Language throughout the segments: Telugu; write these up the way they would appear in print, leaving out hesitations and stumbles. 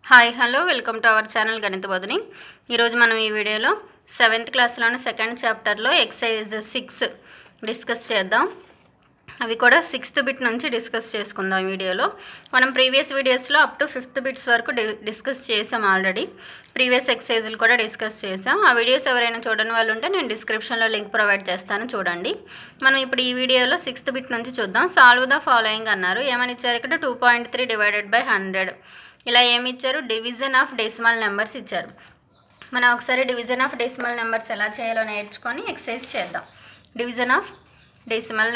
Hi hello welcome to our channel గణిత బోధిని. ఈరోజు మనం ఈ వీడియోలో 7th క్లాస్లోని సెకండ్ చాప్టర్లో ఎక్సైజ్ 6 డిస్కస్ చేద్దాం. అవి కూడా 6th బిట్ నుంచి డిస్కస్ చేసుకుందాం. ఈ వీడియోలో మనం ప్రీవియస్ వీడియోస్లో అప్ టు 5th బిట్స్ వరకు డిస్కస్ చేసాం. ఆల్రెడీ ప్రీవియస్ ఎక్సైజులు కూడా డిస్కస్ చేసాం. ఆ వీడియోస్ ఎవరైనా చూడని వాళ్ళు ఉంటే నేను డిస్క్రిప్షన్లో లింక్ ప్రొవైడ్ చేస్తాను, చూడండి. మనం ఇప్పుడు ఈ వీడియోలో 6th బిట్ నుంచి చూద్దాం. సాల్వ్ ద ఫాలోయింగ్ అన్నారు. ఏమని ఇచ్చారు ఇక్కడ 2.3 డివైడెడ్ బై 100. ఇలా ఏమి ఇచ్చారు, డివిజన్ ఆఫ్ డెసిమల్ నెంబర్స్ ఇచ్చారు. మనం ఒకసారి డివిజన్ ఆఫ్ డెసిమల్ నెంబర్స్ ఎలా చేయాలో నేర్చుకొని ఎక్సైజ్ చేద్దాం. డివిజన్ ఆఫ్ డెసిమల్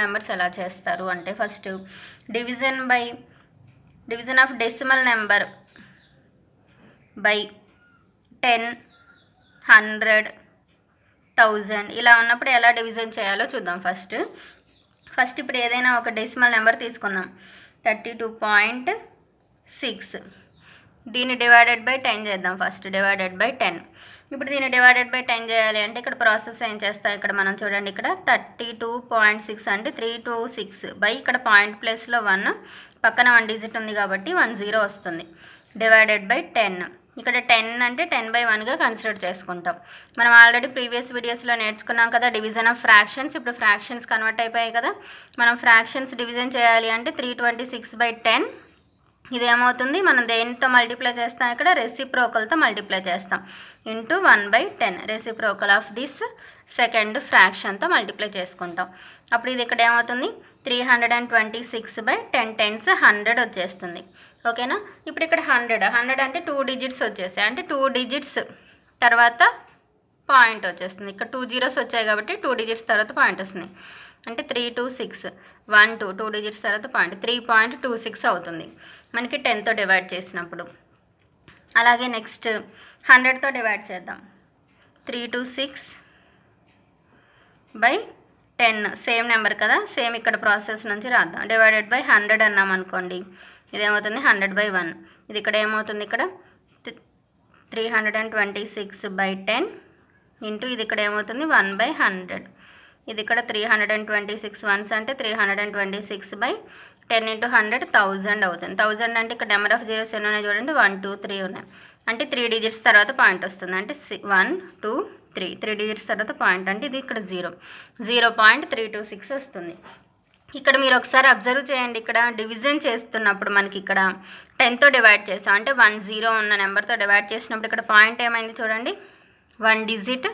నెంబర్స్ ఎలా చేస్తారు అంటే, first division of decimal number by 10, 100, 1000 ఇలా ఉన్నప్పుడు ఎలా డివిజన్ చేయాలో చూద్దాం. ఫస్ట్ ఇప్పుడు ఏదైనా ఒక డెసిమల్ నెంబర్ తీసుకుందాం. 32.6. దీన్ని డివైడెడ్ బై 10 చేద్దాం. First divided by 10. ఇప్పుడు దీన్ని డివైడెడ్ బై 10 చేయాలి అంటే ఇక్కడ ప్రాసెస్ ఏం చేస్తాం, ఇక్కడ మనం చూడండి, ఇక్కడ 32.6 అంటే 326 బై ఇక్కడ పాయింట్ ప్లేస్లో 1, పక్కన 1 డిజిట్ ఉంది కాబట్టి 10 వస్తుంది. Divided by 10. ఇక్కడ 10 అంటే 10/1గా కన్సిడర్ చేసుకుంటాం. మనం ఆల్రెడీ ప్రీవియస్ వీడియోస్లో నేర్చుకున్నాం కదా డివిజన్ ఆఫ్ ఫ్రాక్షన్స్. ఇప్పుడు ఫ్రాక్షన్స్ కన్వర్ట్ అయిపోయాయి కదా. మనం ఫ్రాక్షన్స్ డివిజన్ చేయాలి అంటే 326/10. ఇదేమవుతుంది, మనం దేనితో మల్టిప్లై చేస్తాం, ఇక్కడ రెసిప్రోకల్తో మల్టిప్లై చేస్తాం. Into 1/10 reciprocal of this second ఫ్రాక్షన్తో మల్టిప్లై చేసుకుంటాం. అప్పుడు ఇది ఇక్కడ ఏమవుతుంది, 326/10 టెన్స్ 100 వచ్చేస్తుంది. ఓకేనా. ఇప్పుడు ఇక్కడ 100 అంటే 2 డిజిట్స్ వచ్చేసాయి. అంటే 2 డిజిట్స్ తర్వాత పాయింట్ వచ్చేస్తుంది. ఇక్కడ 2 జీరోస్ వచ్చాయి కాబట్టి 2 డిజిట్స్ తర్వాత పాయింట్ వస్తుంది. అంటే 326 1 2 డిజిట్స్ తర్వాత పాయింట్ 3.26 అవుతుంది మనకి 10తో డివైడ్ చేసినప్పుడు. అలాగే నెక్స్ట్ 100తో డివైడ్ చేద్దాం. 326/10 సేమ్ నెంబర్ కదా, సేమ్ ఇక్కడ ప్రాసెస్ నుంచి రాద్దాం. డివైడెడ్ బై 100 అన్నాం అనుకోండి, ఇదేమవుతుంది 100/1. ఇది ఇక్కడ ఏమవుతుంది, ఇక్కడ 326/10 ఇంటూ ఇది ఇక్కడ ఏమవుతుంది 1/100. ఇది ఇక్కడ 326 వన్స్ అంటే 326/10 ఇంటూ 100 1000 అవుతుంది. 1000 అంటే ఇక్కడ నెంబర్ ఆఫ్ జీరోస్ ఎన్ని ఉన్నాయి చూడండి, 1 2 3 ఉన్నాయి. అంటే 3 డిజిట్స్ తర్వాత పాయింట్ వస్తుంది. అంటే 1 2 3 3 డిజిట్స్ తర్వాత పాయింట్ అంటే ఇది ఇక్కడ 0.326 వస్తుంది. ఇక్కడ మీరు ఒకసారి అబ్జర్వ్ చేయండి, ఇక్కడ డివిజన్ చేస్తున్నప్పుడు మనకి ఇక్కడ 10తో డివైడ్ చేసాం అంటే 10 ఉన్న నెంబర్తో డివైడ్ చేసినప్పుడు ఇక్కడ పాయింట్ ఏమైంది చూడండి, 1 డిజిట్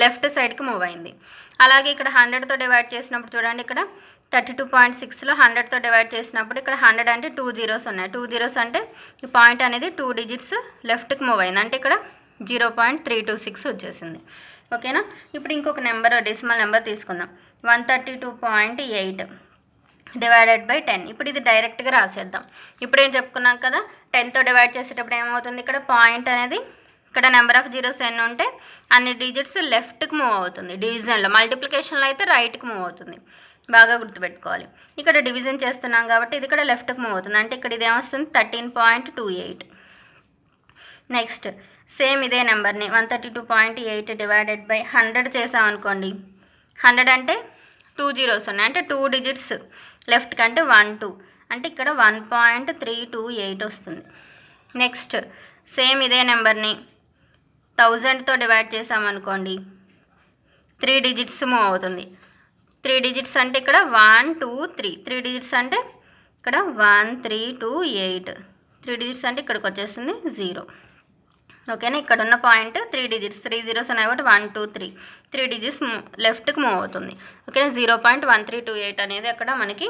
లెఫ్ట్ సైడ్కి మూవ్ అయింది. అలాగే ఇక్కడ 100తో డివైడ్ చేసినప్పుడు చూడండి, ఇక్కడ 32.6లో 100తో డివైడ్ చేసినప్పుడు ఇక్కడ 100 అంటే 2 జీరోస్ ఉన్నాయి. 2 జీరోస్ అంటే ఈ పాయింట్ అనేది 2 డిజిట్స్ లెఫ్ట్కి మూవ్ అయింది. అంటే ఇక్కడ 0.326 వచ్చేసింది. ఓకేనా. ఇప్పుడు ఇంకొక నెంబర్ డెసిమల్ నెంబర్ తీసుకుందాం. 132.8 డివైడెడ్ బై 10. ఇప్పుడు ఇది డైరెక్ట్గా రాసేద్దాం. ఇప్పుడు ఏం చెప్పుకున్నాం కదా, 10తో డివైడ్ చేసేటప్పుడు ఏమవుతుంది, ఇక్కడ పాయింట్ అనేది ఇక్కడ నెంబర్ ఆఫ్ జీరోస్ ఎన్ని ఉంటే అన్ని డిజిట్స్ లెఫ్ట్కి మూవ్ అవుతుంది. డివిజన్లో, మల్టిప్లికేషన్లో అయితే రైట్కి మూవ్ అవుతుంది. బాగా గుర్తుపెట్టుకోవాలి. ఇక్కడ డివిజన్ చేస్తున్నాం కాబట్టి ఇది ఇక్కడ లెఫ్ట్కి మూవ్ అవుతుంది. అంటే ఇక్కడ ఇదేమొస్తుంది 13.28. నెక్స్ట్ సేమ్ ఇదే నెంబర్ని 132.8 డివైడెడ్ బై 100 చేసామనుకోండి. 100 అంటే 2 జీరోస్ ఉన్నాయి. అంటే 2 డిజిట్స్ లెఫ్ట్కి అంటే 1 2 అంటే ఇక్కడ 1.328 వస్తుంది. నెక్స్ట్ సేమ్ ఇదే నెంబర్ని 1000తో డివైడ్ చేసామనుకోండి, 3 డిజిట్స్ మూవ్ అవుతుంది. 3 డిజిట్స్ అంటే ఇక్కడ 1 2 3 3 డిజిట్స్ అంటే ఇక్కడ 1 3 2 8 3 డిజిట్స్ అంటే ఇక్కడికి వచ్చేస్తుంది 0. ఓకేనా. ఇక్కడ ఉన్న పాయింట్ 3 డిజిట్స్ 3 జీరోస్ ఉన్నాయి కాబట్టి 1 2 3 డిజిట్స్ లెఫ్ట్కి మూవ్ అవుతుంది. ఓకేనా. 0.1328 అనేది అక్కడ మనకి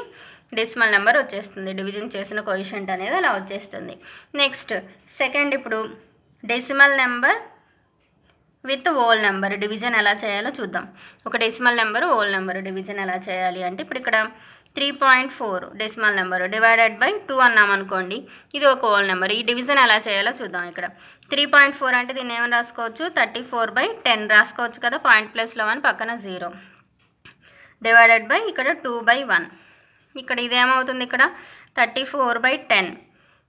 డెసిమల్ నెంబర్ వచ్చేస్తుంది. డివిజన్ చేసిన కోఎఫిషియంట్ అనేది అలా వచ్చేస్తుంది. నెక్స్ట్ సెకండ్, ఇప్పుడు decimal number with whole number division ఎలా చేయాలో చూద్దాం. ఒక decimal number whole number division ఎలా చేయాలి అంటే, ఇప్పుడు ఇక్కడ 3.4 డెసిమల్ నెంబర్ డివైడెడ్ బై 2 అన్నాం అనుకోండి, ఇది ఒక హోల్ నెంబర్. ఈ డివిజన్ ఎలా చేయాలో చూద్దాం. ఇక్కడ 3.4 అంటే దీన్ని ఏమని రాసుకోవచ్చు, 34/10 రాసుకోవచ్చు కదా, పాయింట్ ప్లేస్లో 1 పక్కన 0 డివైడెడ్ బై ఇక్కడ 2/1. ఇక్కడ ఇదేమవుతుంది, ఇక్కడ 34/10.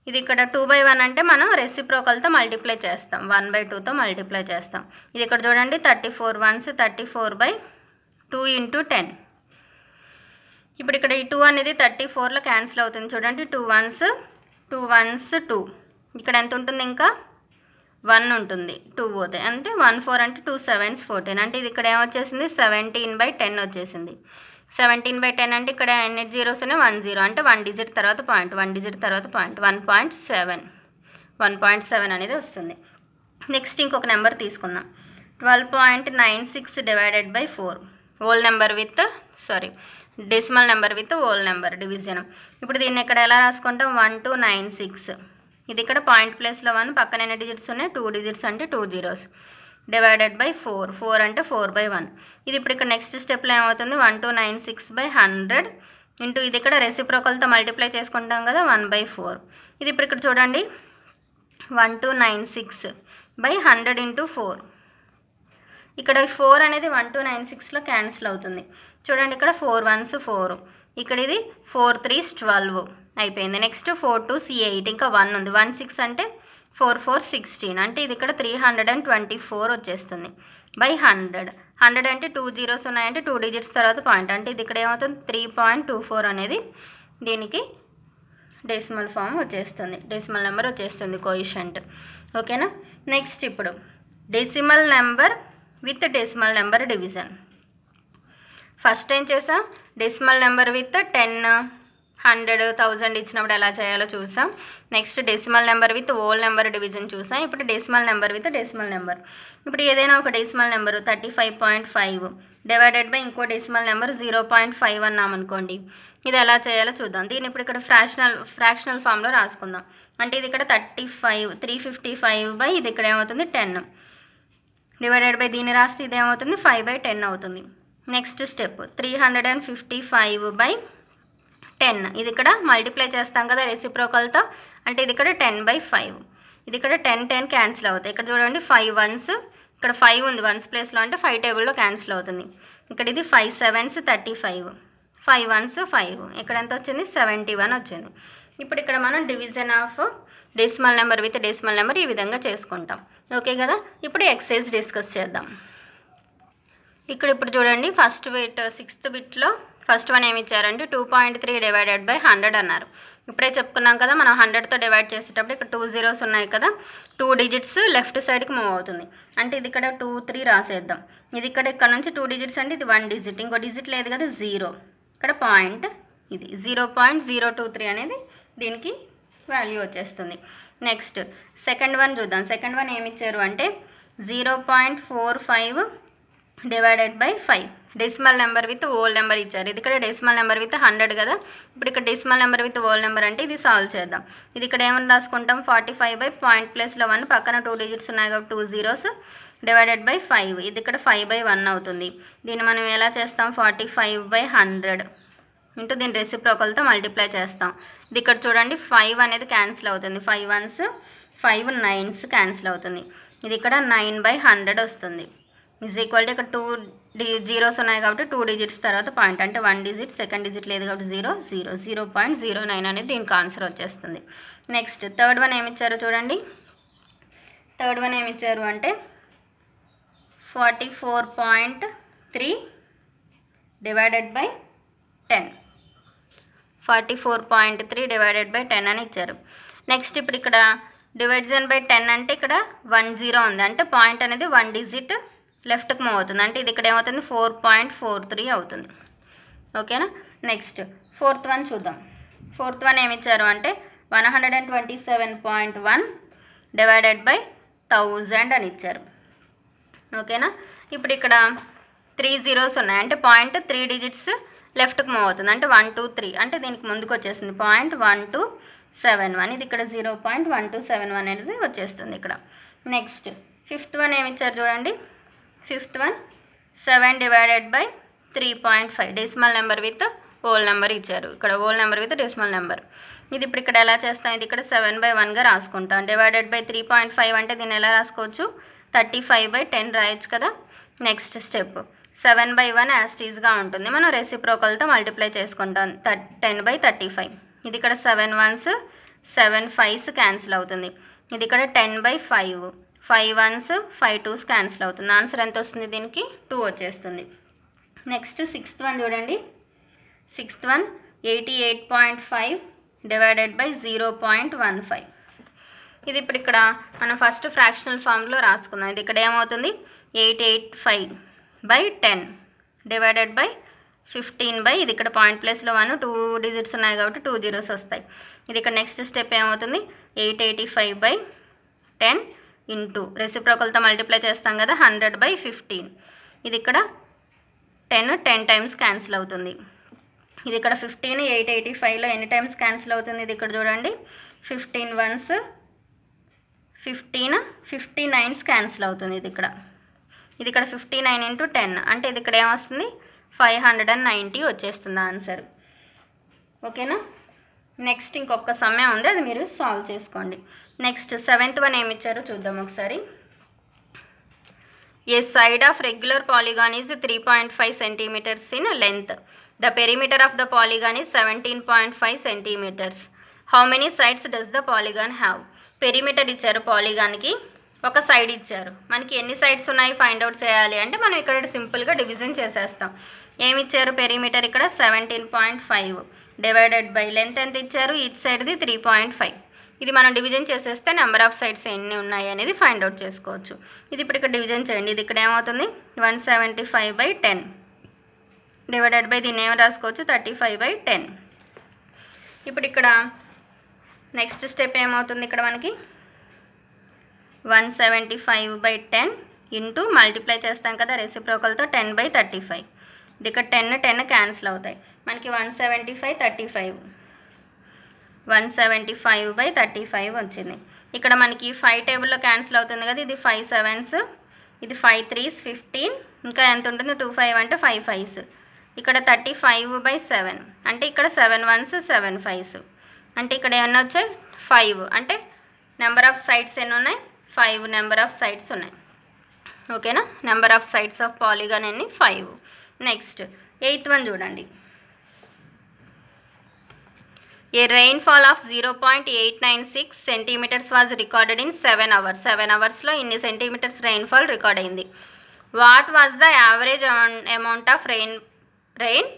ఇది ఇక్కడ 2/1 అంటే మనం రెసిప్రోకల్తో మల్టిప్లై చేస్తాం, 1/2తో మల్టిప్లై చేస్తాం. ఇది ఇక్కడ చూడండి 34 వన్స్ 34/2 ఇంటూ 10. ఇప్పుడు ఇక్కడ ఈ 2 అనేది 34లో క్యాన్సిల్ అవుతుంది చూడండి. 2 1s 2 1s 2, ఇక్కడ ఎంత ఉంటుంది, ఇంకా 1 ఉంటుంది, 2 పోతాయి అంటే 1 4 అంటే 2 7s 14, అంటే ఇది ఇక్కడ ఏమొచ్చేసింది 17/10 వచ్చేసింది. 17/10 అంటే ఇక్కడ ఎన్ని జీరోస్ ఉన్నాయి, 1 0, అంటే 1 డిజిట్ తర్వాత పాయింట్, 1 డిజిట్ తర్వాత పాయింట్, 1.7 అనేది వస్తుంది. నెక్స్ట్ ఇంకొక నెంబర్ తీసుకుందాం. 12.96 divided by 4 whole number with decimal number with whole number division. ఇప్పుడు దీన్ని ఇక్కడ ఎలా రాసుకుంటాం, 1296, ఇది ఇక్కడ పాయింట్ ప్లేస్లో 1, పక్కన ఎన్ని డిజిట్స్ ఉన్నాయి, 2 డిజిట్స్ అంటే 2 జీరోస్, డివైడెడ్ బై 4 అంటే 4/1. ఇది ఇప్పుడు ఇక్కడ నెక్స్ట్ స్టెప్లో ఏమవుతుంది, 1296/100 ఇంటూ ఇది ఇక్కడ రెసిప్రోకల్తో మల్టిప్లై చేసుకుంటాం కదా, 1/4. ఇది ఇప్పుడు ఇక్కడ చూడండి, 1296/100 ఇంటూ 4, ఇక్కడ 4 అనేది 1296లో క్యాన్సిల్ అవుతుంది. చూడండి ఇక్కడ 4 1s 4, ఇక్కడ ఇది 4 3s 12 అయిపోయింది. నెక్స్ట్ 4 2s 8, ఇంకా 1 ఉంది, 1 6 అంటే 4 4 16, అంటే ఇది ఇక్కడ 324 వచ్చేస్తుంది బై 100. 100 అంటే 2 జీరోస్ ఉన్నాయంటే 2 డిజిట్స్ తర్వాత పాయింట్, అంటే ఇది ఇక్కడ ఏమవుతుంది 3.24 అనేది దీనికి డెసిమల్ ఫామ్ వచ్చేస్తుంది, డెసిమల్ నెంబర్ వచ్చేస్తుంది కోఎఫిషియంట్. ఓకేనా. నెక్స్ట్ ఇప్పుడు decimal number with decimal number division. First ఏం చేసాం, డెసిమల్ నెంబర్ విత్ 10 100 1000 ఇచ్చినప్పుడు ఎలా చేయాలో చూసాం. Next decimal number with whole number division చూసాం. ఇప్పుడు decimal number with decimal number. ఇప్పుడు ఏదైనా ఒక డెసిమల్ నెంబర్ 35.5 డివైడెడ్ బై ఇంకో డెసిమల్ నెంబర్ 0.5 అన్నామనుకోండి, ఇది ఎలా చేయాలో చూద్దాం. దీన్ని ఇప్పుడు ఇక్కడ ఫ్రాక్షనల్ ఫామ్లో రాసుకుందాం. అంటే ఇది ఇక్కడ 355 బై ఇది ఇక్కడ ఏమవుతుంది 10 డివైడెడ్ బై దీన్ని రాస్తే ఇది ఏమవుతుంది 5/10 అవుతుంది. నెక్స్ట్ స్టెప్ 355/10, ఇది ఇక్కడ మల్టిప్లై చేస్తాం కదా రెసిప్రోకల్తో, అంటే ఇది ఇక్కడ 10/5, ఇది ఇక్కడ 10 10 క్యాన్సిల్ అవుతాయి. ఇక్కడ చూడండి 5 1s, ఇక్కడ 5 ఉంది 1s ప్లేస్లో, అంటే 5 టేబుల్లో క్యాన్సిల్ అవుతుంది. ఇక్కడ ఇది 5 7s 35, 5 1s 5, ఇక్కడ ఎంత వచ్చింది 71 వచ్చింది. ఇప్పుడు ఇక్కడ మనం division of decimal number with decimal number ఈ విధంగా చేసుకుంటాం. ఓకే కదా. ఇప్పుడు ఎక్సైజ్ డిస్కస్ చేద్దాం. ఇప్పుడు చూడండి, ఫస్ట్ బిట్ 6th బిట్లో ఫస్ట్ వన్ ఏమి ఇచ్చారంటే 2.3 డివైడెడ్ బై 100 అన్నారు. ఇప్పుడే చెప్పుకున్నాం కదా, మనం 100తో డివైడ్ చేసేటప్పుడు ఇక్కడ 2 జీరోస్ ఉన్నాయి కదా, 2 డిజిట్స్ లెఫ్ట్ సైడ్కి మూవ్ అవుతుంది, అంటే ఇది ఇక్కడ 2 3 రాసేద్దాం. ఇది ఇక్కడ నుంచి 2 డిజిట్స్ అంటే ఇది 1 డిజిట్, ఇంకో డిజిట్ లేదు కదా 0, ఇక్కడ పాయింట్ ఇది 0.023 అనేది దీనికి వాల్యూ వచ్చేస్తుంది. నెక్స్ట్ సెకండ్ వన్ చూద్దాం. సెకండ్ వన్ ఏమి ఇచ్చారు అంటే 0.45 divided by 5 decimal number with whole number ఇచ్చారు. ఇది ఇక్కడ డెసిమల్ నెంబర్ విత్ 100 కదా, ఇప్పుడు ఇక్కడ decimal number with whole number అంటే ఇది సాల్వ్ చేద్దాం. ఇది ఇక్కడ ఏమని రాసుకుంటాం 45 బై పాయింట్ ప్లేస్లో 1, పక్కన 2 డిజిట్స్ ఉన్నాయి కాబట్టి 2 జీరోస్ డివైడెడ్ బై 5, ఇది ఇక్కడ 5/1 అవుతుంది. దీన్ని మనం ఎలా చేస్తాం 45/100 ఇంటూ దీని రెసిప్రోకల్తో మల్టిప్లై చేస్తాం. ఇది ఇక్కడ చూడండి 5 అనేది క్యాన్సిల్ అవుతుంది, 5 1s 5 9s క్యాన్సిల్ అవుతుంది, ఇది ఇక్కడ 9/100 వస్తుంది. ఈజ్ ఈక్వల్ టు ఇక్కడ 2 జీరోస్ ఉన్నాయి కాబట్టి 2 డిజిట్స్ తర్వాత పాయింట్, అంటే 1 డిజిట్, సెకండ్ డిజిట్ లేదు కాబట్టి 0 0 0.09 అనేది దీనికి ఆన్సర్ వచ్చేస్తుంది. నెక్స్ట్ థర్డ్ వన్ ఏమిచ్చారు చూడండి. థర్డ్ వన్ ఏమిచ్చారు అంటే 44.3 డివైడెడ్ బై 10, 44.3 డివైడెడ్ బై 10 అని ఇచ్చారు. నెక్స్ట్ ఇప్పుడు ఇక్కడ డివిజన్ బై 10 అంటే ఇక్కడ 1 0 ఉంది, అంటే పాయింట్ అనేది 1 డిజిట్ లెఫ్ట్కి మూవ్ అవుతుంది, అంటే ఇది ఇక్కడ ఏమవుతుంది 4.43 అవుతుంది. ఓకేనా. నెక్స్ట్ ఫోర్త్ వన్ చూద్దాం. ఫోర్త్ వన్ ఏమి ఇచ్చారు అంటే 127.1 డివైడెడ్ బై 1000 అని ఇచ్చారు. ఓకేనా. ఇప్పుడు ఇక్కడ 3 జీరోస్ ఉన్నాయి, అంటే పాయింట్ 3 డిజిట్స్ లెఫ్ట్కి మూవ్ అవుతుంది, అంటే 1 2 3, అంటే దీనికి ముందుకు వచ్చేసింది పాయింట్ 1271, ఇది ఇక్కడ 0.1271 అనేది వచ్చేస్తుంది ఇక్కడ. నెక్స్ట్ ఫిఫ్త్ వన్ ఏమి ఇచ్చారు చూడండి. Fifth one 7 divided by 3.5 decimal number with whole number ఇచ్చారు, ఇక్కడ whole number with decimal number. ఇది ఇప్పుడు ఇక్కడ ఎలా చేస్తాం, ఇది ఇక్కడ 7/1గా రాసుకుంటాం. డివైడెడ్ బై 3.5 అంటే దీన్ని ఎలా రాసుకోవచ్చు 35/10 రాయొచ్చు కదా. నెక్స్ట్ స్టెప్ 7/1 యాస్టీజ్గా ఉంటుంది, మనం రెసిప్రోకల్తో మల్టిప్లై చేసుకుంటాం 10/35, ఇది ఇక్కడ 7 1s 7 5s క్యాన్సిల్ అవుతుంది, ఇది ఇక్కడ 10/5, 5 1s 5 2s క్యాన్సిల్ అవుతుంది. ఆన్సర్ ఎంత వస్తుంది దీనికి 2 వచ్చేస్తుంది. నెక్స్ట్ సిక్స్త్ వన్ చూడండి. Sixth one 88.5 divided by 0.15. ఇది ఇప్పుడు ఇక్కడ మనం ఫస్ట్ ఫ్రాక్షనల్ ఫామ్లో రాసుకుందాం. ఇది ఇక్కడ ఏమవుతుంది 885/10 డివైడెడ్ బై 15 ఇది ఇక్కడ పాయింట్ ప్లేస్లో 1 2 డిజిట్స్ ఉన్నాయి కాబట్టి 2 జీరోస్ వస్తాయి. ఇది ఇక్కడ నెక్స్ట్ స్టెప్ ఏమవుతుంది 885/10 ఇంటూ రెసిప్రోకల్తో మల్టిప్లై చేస్తాం కదా 100/15. ఇది ఇక్కడ 10 టైమ్స్ క్యాన్సిల్ అవుతుంది. ఇది ఇక్కడ 15 885లో ఎన్ని టైమ్స్ క్యాన్సిల్ అవుతుంది ఇది ఇక్కడ చూడండి 15 వన్స్ 15 59 క్యాన్సిల్ అవుతుంది. ఇది ఇక్కడ 59 ఇంటూ 10 అంటే ఇది ఇక్కడ ఏమొస్తుంది 590 వచ్చేస్తుంది ఆన్సర్. ఓకేనా. నెక్స్ట్ ఇంకొక సమయం ఉంది, అది మీరు సాల్వ్ చేసుకోండి. నెక్స్ట్ 7th వన్ ఏమి ఇచ్చారో చూద్దాం ఒకసారి. A side of regular polygon is 3.5 centimeters in length. The perimeter of the polygon is 17.5 centimeters. How many sides does the polygon have? Perimeter ఇచ్చారు పాలిగాన్కి, ఒక సైడ్ ఇచ్చారు. మనకి ఎన్ని సైడ్స్ ఉన్నాయి ఫైండ్ అవుట్ చేయాలి అంటే మనం ఇక్కడ సింపుల్గా డివిజన్ చేసేస్తాం. ఏమి ఇచ్చారు పెరిమీటర్ ఇక్కడ 17.5 డివైడెడ్ బై లెంత్ ఎంత ఇచ్చారు ఈచ్ సైడ్ది 3.5. ఇది మనం డివిజన్ చేసేస్తే నెంబర్ ఆఫ్ సైడ్స్ ఎన్ని ఉన్నాయి అనేది ఫైండ్ అవుట్ చేసుకోవచ్చు. ఇది ఇప్పుడు ఇక్కడ డివిజన్ చేయండి. ఇది ఇక్కడ ఏమవుతుంది 175/10 డివైడెడ్ బై దీన్ని ఏమి రాసుకోవచ్చు 35/10. ఇప్పుడు ఇక్కడ నెక్స్ట్ స్టెప్ ఏమవుతుంది ఇక్కడ మనకి 175/10 ఇంటూ మల్టిప్లై చేస్తాం కదా రెసిప్రోకల్తో 10/35. ఇది ఇక్కడ 10 క్యాన్సిల్ అవుతాయి. మనకి 175/35 వచ్చింది. ఇక్కడ మనకి 5 టేబుల్లో క్యాన్సిల్ అవుతుంది కదా, ఇది 5 7s, ఇది 5 3s 15, ఇంకా ఎంత ఉంటుంది 2 5 అంటే 5 5s. ఇక్కడ 35/7 అంటే ఇక్కడ 7 1s 7 5s అంటే ఇక్కడ ఏమన్నా వచ్చాయి 5 అంటే నెంబర్ ఆఫ్ సైడ్స్ ఎన్ని ఉన్నాయి 5 నెంబర్ ఆఫ్ సైడ్స్ ఉన్నాయి. ఓకేనా. Number of sides of polygon ఎన్ని 5. నెక్స్ట్ 8th వన్ చూడండి. A rainfall of 0.896 centimeters was recorded in 7 hours. 7 అవర్స్లో ఇన్ని సెంటీమీటర్స్ రెయిన్ఫాల్ రికార్డ్ అయింది. What was the average amount of rain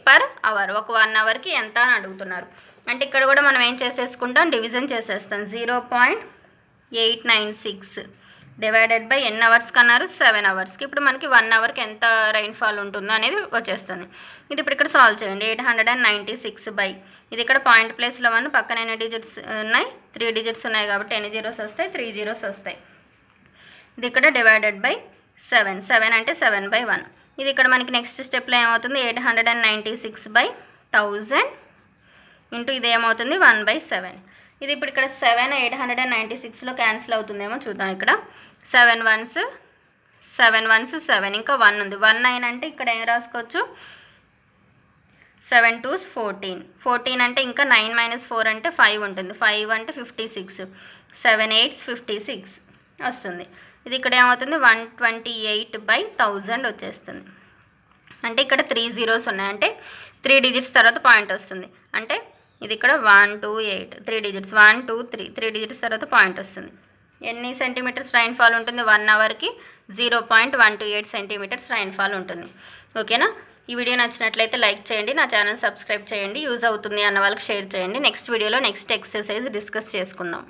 per hour. ఒక 1 అవర్కి ఎంత అని అడుగుతున్నారు. అంటే ఇక్కడ కూడా మనం ఏం చేసేసుకుంటాం డివిజన్ చేసేస్తాం. 0.896 డివైడెడ్ బై ఎన్ని అవర్స్కి అన్నారు 7 అవర్స్కి. ఇప్పుడు మనకి 1 అవర్కి ఎంత రెయిన్ఫాల్ ఉంటుందో అనేది వచ్చేస్తుంది. ఇది ఇప్పుడు ఇక్కడ సాల్వ్ చేయండి. 896 ఇది ఇక్కడ పాయింట్ ప్లేస్లో 1 పక్కన ఎన్ని డిజిట్స్ ఉన్నాయి 3 డిజిట్స్ ఉన్నాయి కాబట్టి ఎన్ని జీరోస్ వస్తాయి 3 జీరోస్ వస్తాయి. ఇది ఇక్కడ డివైడెడ్ బై 7 అంటే 7/1. ఇది ఇక్కడ మనకి నెక్స్ట్ స్టెప్లో ఏమవుతుంది 896/1000 ఇంటూ ఇది ఏమవుతుంది 1/7. ఇది ఇప్పుడు ఇక్కడ 7 896లో క్యాన్సిల్ అవుతుందేమో చూద్దాం. ఇక్కడ 7 1s 7 ఇంకా 1 ఉంది 1 అంటే ఇక్కడ ఏం రాసుకోవచ్చు 7 2s 14 అంటే ఇంకా 9 - 4 అంటే 5 ఉంటుంది 5 అంటే 56 7 8s 56 వస్తుంది. ఇది ఇక్కడ ఏమవుతుంది 128/1000 వచ్చేస్తుంది. అంటే ఇక్కడ 3 జీరోస్ ఉన్నాయి అంటే 3 డిజిట్స్ తర్వాత పాయింట్ వస్తుంది. అంటే ఇది ఇక్కడ 128 3 డిజిట్స్ 1 2 3 డిజిట్స్ తర్వాత పాయింట్ వస్తుంది. ఎన్ని సెంటీమీటర్స్ రైన్ఫాల్ ఉంటుంది 1 అవర్కి 0.128 సెంటీమీటర్స్ రైన్ఫాల్ ఉంటుంది. ఓకేనా. ఈ వీడియో నచ్చినట్లయితే లైక్ చేయండి, నా ఛానల్ సబ్స్క్రైబ్ చేయండి, యూజ్ అవుతుంది అన్న వాళ్ళకి షేర్ చేయండి. నెక్స్ట్ వీడియోలో నెక్స్ట్ ఎక్సర్సైజ్ డిస్కస్ చేసుకుందాం.